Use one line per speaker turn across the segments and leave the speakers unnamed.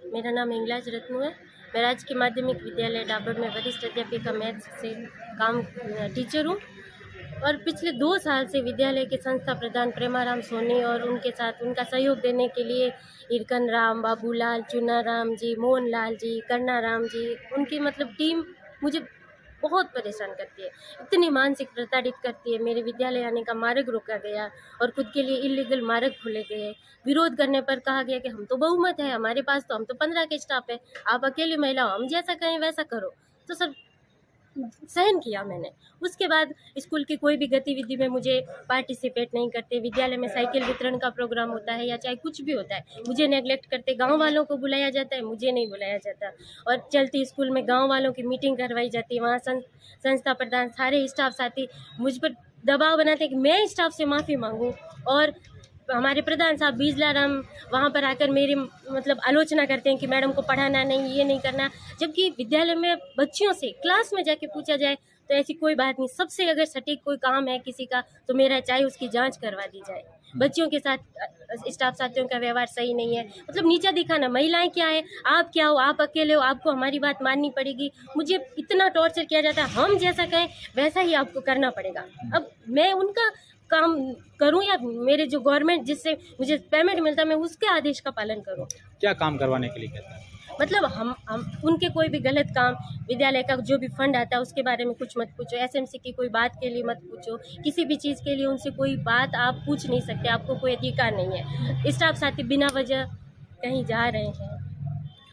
मेरा नाम हिंगलाज रत्नू है। मैं राजकीय माध्यमिक विद्यालय डाबर में वरिष्ठ अध्यापिका मैथ्स से काम टीचर हूँ और पिछले 2 साल से विद्यालय के संस्था प्रधान प्रेमाराम सोनी और उनके साथ उनका सहयोग देने के लिए इरकन राम, बाबूलाल, चुनाराम जी, मोहन लाल जी, करनाराम जी, उनकी मतलब टीम मुझे बहुत परेशान करती है। इतनी मानसिक प्रताड़ित करती है। मेरे विद्यालय आने का मार्ग रोका गया और खुद के लिए इलीगल मार्ग खोले गए। विरोध करने पर कहा गया कि हम तो बहुमत है, हमारे पास तो हम तो 15 के स्टाफ है, आप अकेली महिला हो, हम जैसा कहें वैसा करो। तो सर सहन किया मैंने। उसके बाद स्कूल की कोई भी गतिविधि में मुझे पार्टिसिपेट नहीं करते। विद्यालय में साइकिल वितरण का प्रोग्राम होता है या चाहे कुछ भी होता है, मुझे नेगलेक्ट करते। गांव वालों को बुलाया जाता है, मुझे नहीं बुलाया जाता। और चलती स्कूल में गांव वालों की मीटिंग करवाई जाती है, वहाँ संस्था प्रधान सारे स्टाफ साथी मुझ पर दबाव बनाते हैं कि मैं स्टाफ से माफ़ी मांगूँ। और हमारे प्रधान साहब बीजलाराम वहाँ पर आकर मेरी मतलब आलोचना करते हैं कि मैडम को पढ़ाना नहीं, ये नहीं करना। जबकि विद्यालय में बच्चियों से क्लास में जाके पूछा जाए तो ऐसी कोई बात नहीं। सबसे अगर सटीक कोई काम है किसी का तो मेरा, चाहे उसकी जांच करवा दी जाए। बच्चियों के साथ स्टाफ साथियों का व्यवहार सही नहीं है, मतलब नीचा दिखाना। महिलाएं क्या है, आप क्या हो, आप अकेले हो, आपको हमारी बात माननी पड़ेगी। मुझे इतना टॉर्चर किया जाता है, हम जैसा कहें वैसा ही आपको करना पड़ेगा। अब मैं उनका काम करूं या मेरे जो गवर्नमेंट जिससे मुझे पेमेंट मिलता है मैं उसके आदेश का पालन करूं?
क्या काम करवाने के लिए कहता है?
मतलब हम उनके कोई भी गलत काम, विद्यालय का जो भी फंड आता है उसके बारे में कुछ मत पूछो, एसएमसी की कोई बात के लिए मत पूछो, किसी भी चीज़ के लिए उनसे कोई बात आप पूछ नहीं सकते, आपको कोई अधिकार नहीं है। स्टाफ साथी बिना वजह कहीं जा रहे हैं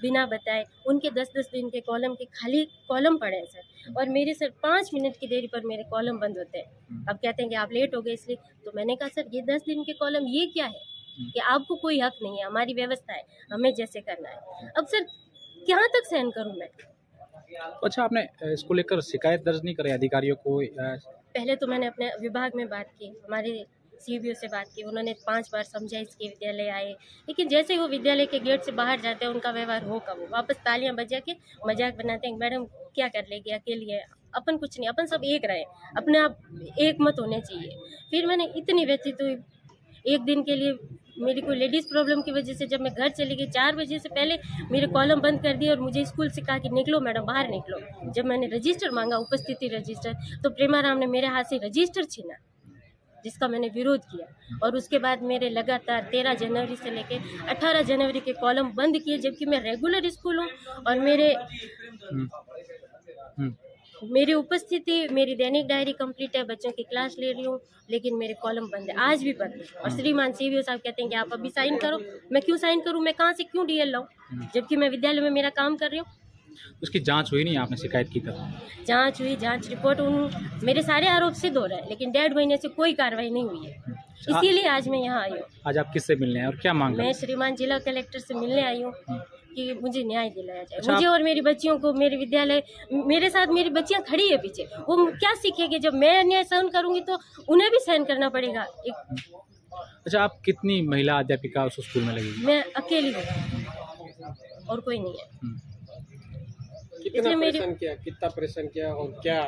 बिना बताए, उनके 10-10 दिन के कॉलम के खाली कॉलम पड़े हैं सर। और मेरे सर 5 मिनट की देरी पर मेरे कॉलम बंद होते हैं। अब कहते हैं कि आप लेट हो गए इसलिए। तो मैंने कहा सर ये 10 दिन के कॉलम ये क्या है कि आपको कोई हक नहीं है, हमारी व्यवस्था है, हमें जैसे करना है। अब सर कहाँ तक सहन करूं मैं?
अच्छा, आपने इसको लेकर शिकायत दर्ज नहीं करी अधिकारियों को?
पहले तो मैंने अपने विभाग में बात की, हमारे सीबीओ से बात की, उन्होंने 5 बार समझा, इसके विद्यालय आए, लेकिन जैसे ही वो विद्यालय के गेट से बाहर जाते हैं उनका व्यवहार हो का वो वापस तालियां बजा के मजाक बनाते हैं। मैडम क्या कर लेगी, अकेली है, अपन कुछ नहीं, अपन सब एक रहे, अपने आप एक मत होने चाहिए। फिर मैंने इतनी व्यथित हुई, एक दिन के लिए मेरी कोई लेडीज़ प्रॉब्लम की वजह से जब मैं घर चली गई 4 बजे से पहले मेरे कॉलम बंद कर दिए और मुझे स्कूल से कहा कि निकलो मैडम, बाहर निकलो। जब मैंने रजिस्टर मांगा, उपस्थिति रजिस्टर, तो प्रेमाराम ने मेरे हाथ से रजिस्टर छीना, जिसका मैंने विरोध किया। और उसके बाद मेरे लगातार 13 जनवरी से लेके 18 जनवरी के कॉलम बंद किए, जबकि मैं रेगुलर स्कूल हूँ और मेरी उपस्थिति, मेरी दैनिक डायरी कंप्लीट है, बच्चों की क्लास ले रही हूँ, लेकिन मेरे कॉलम बंद है, आज भी बंद है। और श्रीमान सीबीओ साहब कहते हैं कि आप अभी साइन करो। मैं क्यों साइन करूँ? मैं कहाँ से क्यों डीएल लाऊं, जबकि मैं विद्यालय में मेरा काम कर रही हूँ।
उसकी जांच हुई नहीं? आपने शिकायत की तब?
जांच हुई, जांच रिपोर्ट, मेरे सारे आरोप सिद्ध हो रहे हैं, लेकिन 1.5 महीने से कोई कार्रवाई नहीं हुई है। इसीलिए आज मैं यहाँ आई हूँ।
आज आप किससे मिलने हैं और क्या मांग रहे
मैं
हैं?
श्रीमान जिला कलेक्टर से मिलने आई हूँ कि मुझे न्याय दिलाया जाए। मुझे और मेरी बच्चियों को, मेरे विद्यालय, मेरे साथ मेरी बच्चियाँ खड़ी है पीछे, वो क्या सीखेंगे? जब मैं अन्याय सहन करूँगी तो उन्हें भी सहन करना पड़ेगा।
अच्छा, आप कितनी महिला अध्यापिका उस स्कूल में लगी?
मैं अकेली हूँ और कोई नहीं है।
कितना परेशान किया और क्या?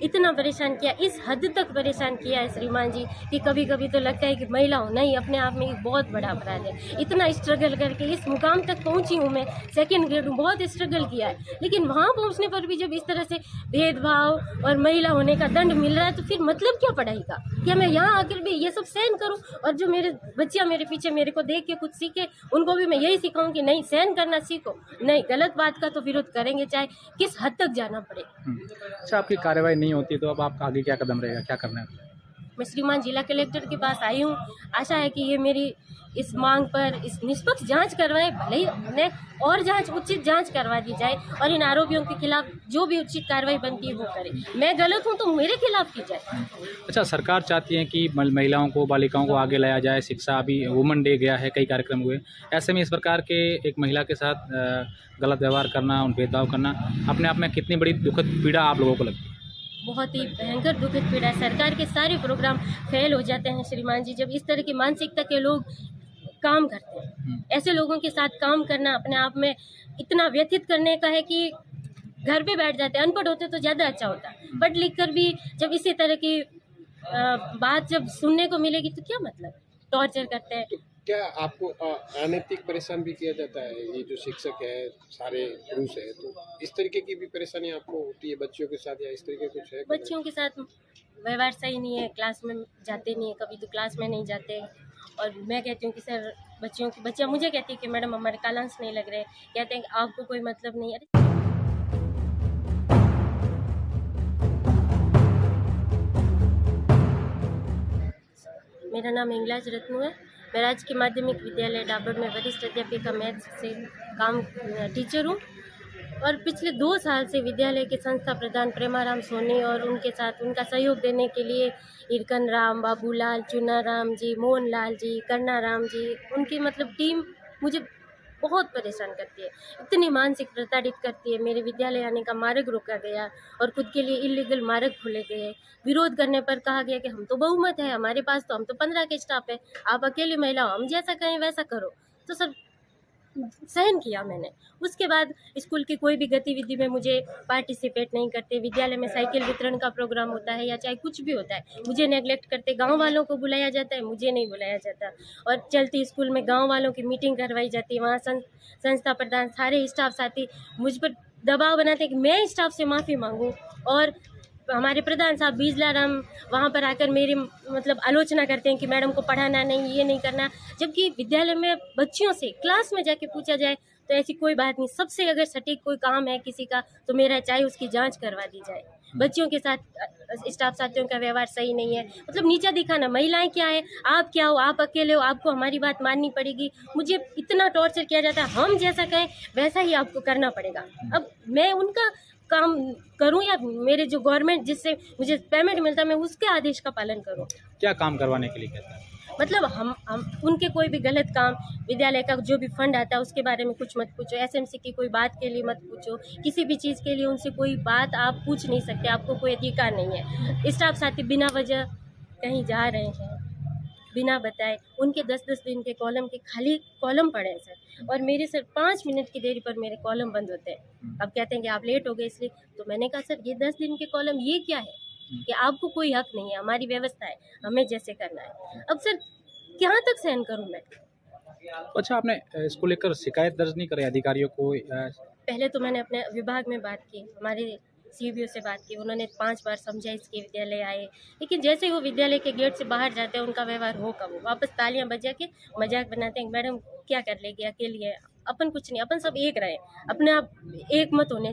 इतना परेशान किया, इस हद तक परेशान किया है श्रीमान जी कि कभी कभी तो लगता है कि महिला होना ही अपने आप में एक बहुत बड़ा अपराध है। इतना स्ट्रगल करके इस मुकाम तक पहुंची हूँ मैं, 2nd ग्रेड में बहुत स्ट्रगल किया है, लेकिन वहाँ पहुँचने पर भी जब इस तरह से भेदभाव और महिला होने का दंड मिल रहा है तो फिर मतलब क्या पढ़ाई का? क्या मैं यहाँ आकर भी ये सब सहन करूँ? और जो मेरे बच्चियाँ मेरे पीछे मेरे को देख के कुछ सीखे, उनको भी मैं यही सिखाऊँ कि नहीं, सहन करना सीखो, नहीं गलत बात का तो विरोध करेंगे, चाहे किस हद तक जाना पड़े।
अच्छा, आपकी कार्रवाई नहीं होती तो अब आपका आगे क्या कदम रहेगा, क्या करना है?
मैं श्रीमान जिला कलेक्टर के पास आई हूँ, आशा है कि ये मेरी इस मांग पर इस निष्पक्ष जांच करवाए, भले ही उन्हें और जांच, उचित जांच करवा दी जाए और इन आरोपियों के खिलाफ जो भी उचित कार्रवाई बनती है वो करे। मैं गलत हूँ तो मेरे खिलाफ की जाए।
अच्छा, सरकार चाहती है कि महिलाओं को, बालिकाओं को आगे लाया जाए, शिक्षा, अभी वुमेन डे गया है, कई कार्यक्रम हुए, ऐसे में इस प्रकार के एक महिला के साथ गलत व्यवहार करना, उन भेदभाव करना अपने आप में कितनी बड़ी दुखद पीड़ा आप लोगों को लगती है?
बहुत ही भयंकर दुखद पीड़ा है। सरकार के सारे प्रोग्राम फेल हो जाते हैं श्रीमान जी जब इस तरह की मानसिकता के लोग काम करते हैं। ऐसे लोगों के साथ काम करना अपने आप में इतना व्यथित करने का है कि घर पे बैठ जाते हैं। अनपढ़ होते तो ज़्यादा अच्छा होता, पढ़ लिख कर भी जब इसी तरह की बात जब सुनने को मिलेगी तो क्या मतलब? टॉर्चर करते हैं।
क्या आपको अनैतिक परेशान भी किया जाता है? ये जो शिक्षक है सारे पुरुष है, तो इस तरीके की भी परेशानी आपको होती है बच्चों के साथ, या इस तरीके कुछ है?
बच्चों के साथ व्यवहार सही नहीं है, क्लास में जाते नहीं है, कभी तो क्लास में नहीं जाते। और मैं कहती हूँ कि सर बच्चियाँ मुझे कहती है कि मैडम हमारे कालांश नहीं लग रहे, कहते हैं कि आपको कोई मतलब नहीं है। मेरा नाम हिंगलाज रत्नू है। मैं राजकीय माध्यमिक विद्यालय डाबर में वरिष्ठ अध्यापिका मैथ्स से काम टीचर हूँ। और पिछले 2 साल से विद्यालय के संस्था प्रधान प्रेमाराम सोनी और उनके साथ उनका सहयोग देने के लिए इरकन राम, बाबूलाल, चुनाराम जी, मोहन लाल जी, करनाराम जी, उनकी मतलब टीम मुझे बहुत परेशान करती है। इतनी मानसिक प्रताड़ित करती है। मेरे विद्यालय आने का मार्ग रोका गया और खुद के लिए इलीगल मार्ग खोले गए। विरोध करने पर कहा गया कि हम तो बहुमत है, हमारे पास तो हम तो 15 के स्टाफ है, आप अकेली महिला हो, हम जैसा कहें वैसा करो। तो सर सहन किया मैंने। उसके बाद स्कूल की कोई भी गतिविधि में मुझे पार्टिसिपेट नहीं करते। विद्यालय में साइकिल वितरण का प्रोग्राम होता है या चाहे कुछ भी होता है, मुझे नेगलेक्ट करते। गांव वालों को बुलाया जाता है, मुझे नहीं बुलाया जाता। और चलती स्कूल में गांव वालों की मीटिंग करवाई जाती है, वहाँ संस्था प्रधान सारे स्टाफ साथी मुझ पर दबाव बनाते हैं कि मैं स्टाफ से माफ़ी मांगूँ। और हमारे प्रधान साहब बीजलाराम वहाँ पर आकर मेरी मतलब आलोचना करते हैं कि मैडम को पढ़ाना नहीं, ये नहीं करना। जबकि विद्यालय में बच्चियों से क्लास में जाके पूछा जाए तो ऐसी कोई बात नहीं। सबसे अगर सटीक कोई काम है किसी का तो मेरा, चाहे उसकी जांच करवा दी जाए। बच्चियों के साथ स्टाफ साथियों का व्यवहार सही नहीं है, मतलब नीचा दिखाना। महिलाएं क्या है, आप क्या हो, आप अकेले हो, आपको हमारी बात माननी पड़ेगी। मुझे इतना टॉर्चर किया जाता है, हम जैसा कहें वैसा ही आपको करना पड़ेगा। अब मैं उनका काम करूं या मेरे जो गवर्नमेंट जिससे मुझे पेमेंट मिलता है मैं उसके आदेश का पालन करूं।
क्या काम करवाने के लिए कहता है?
मतलब हम उनके कोई भी गलत काम, विद्यालय का जो भी फंड आता है उसके बारे में कुछ मत पूछो, एसएमसी की कोई बात के लिए मत पूछो, किसी भी चीज़ के लिए उनसे कोई बात आप पूछ नहीं सकते, आपको कोई अधिकार नहीं है। स्टाफ साथी बिना वजह कहीं जा रहे हैं बिना बताए, उनके 10-10 दिन के कॉलम के खाली कॉलम पड़े हैं सर। और मेरे सर 5 मिनट की देरी पर मेरे कॉलम बंद होते हैं। अब कहते हैं कि आप लेट हो गए इसलिए। तो मैंने कहा सर ये 10 दिन के कॉलम ये क्या है कि आपको कोई हक नहीं है, हमारी व्यवस्था है, हमें जैसे करना है। अब सर कहाँ तक सहन करूँ मैं?
अच्छा, आपने इसको लेकर शिकायत दर्ज नहीं करे अधिकारियों को?
पहले तो मैंने अपने विभाग में बात की, हमारे सीबीओ से बात की, उन्होंने 5 बार समझा इसके विद्यालय आए, लेकिन जैसे ही वो विद्यालय के गेट से बाहर जाते हैं उनका व्यवहार हो कब, वो वापस तालियां बजा के मजाक बनाते हैं। मैडम क्या कर लेगी, अकेली है, अपन कुछ नहीं, अपन सब एक रहे, अपने आप एक मत होने